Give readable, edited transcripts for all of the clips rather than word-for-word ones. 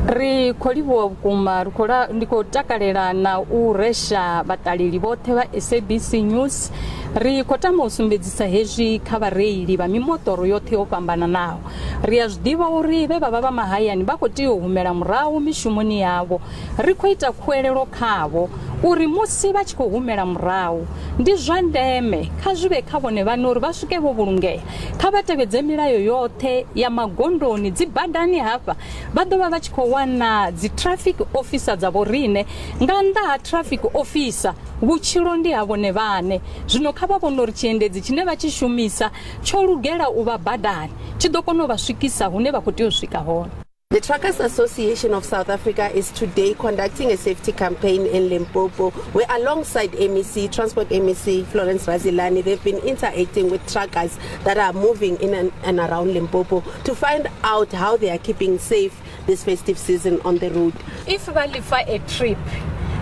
Ri kholiwa vhukuma ndi khou takalela na u resha vhaṱaleli vhoṱhe vha SABC News. Ri khou tama u sumbedzisa hezwi kha vhareili vha mimoḓoro yoṱhe yo fhambananaho. Ri a zwiḓivha uri vhe vha vha vha mahayani vha khou tea u humela murahu mishumoni yavho. Ri khou ita khuelelo khavho uri musi vha tshi khou humela murahu ndi zwa ndeme kha zwive kha vhone vhaṋe uri vha swike vho vhulungea. Kha vha tevhedze milayo yoṱhe ya magondoni dzi badani hafha vha ḓovha vha tshi khou wana dzi traffic officer dza vho riṋe nga nnḓa ha traffic officer vhutshilo ndi ha vhone vhaṋe. Zwino kha vha vhone uri tshiendedzi tshine vha tshi shumisa tsho lugela u vha badani tshi ḓo kona u vha swikisa hune vha khou tea u swika hone. The Truckers Association of South Africa is today conducting a safety campaign in Limpopo, where alongside MEC, Transport MEC Florence Radzilani, they've been interacting with truckers that are moving in and around Limpopo to find out how they are keeping safe this festive season on the road. If ba lefa a trip,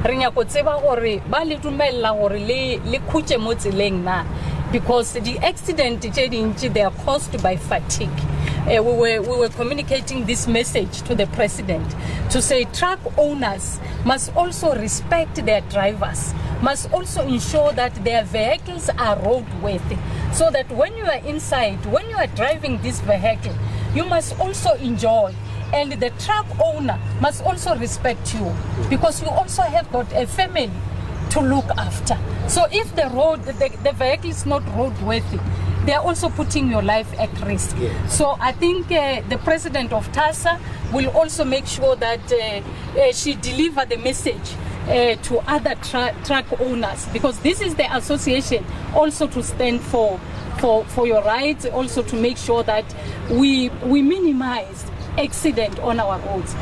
re nyako tseba gore ba le dumella gore le khutse mo tseleng na, because the accident they are caused by fatigue. We were communicating this message to the president to say truck owners must also respect their drivers, must also ensure that their vehicles are roadworthy, so that when you are inside, when you are driving this vehicle, you must also enjoy. And the truck owner must also respect you, because you also have got a family to look after. So if the vehicle is not roadworthy, they are also putting your life at risk. Yeah. So I think the president of TASA will also make sure that she deliver the message to other truck owners, because this is the association also to stand for your rights, also to make sure that we minimize accident on our roads.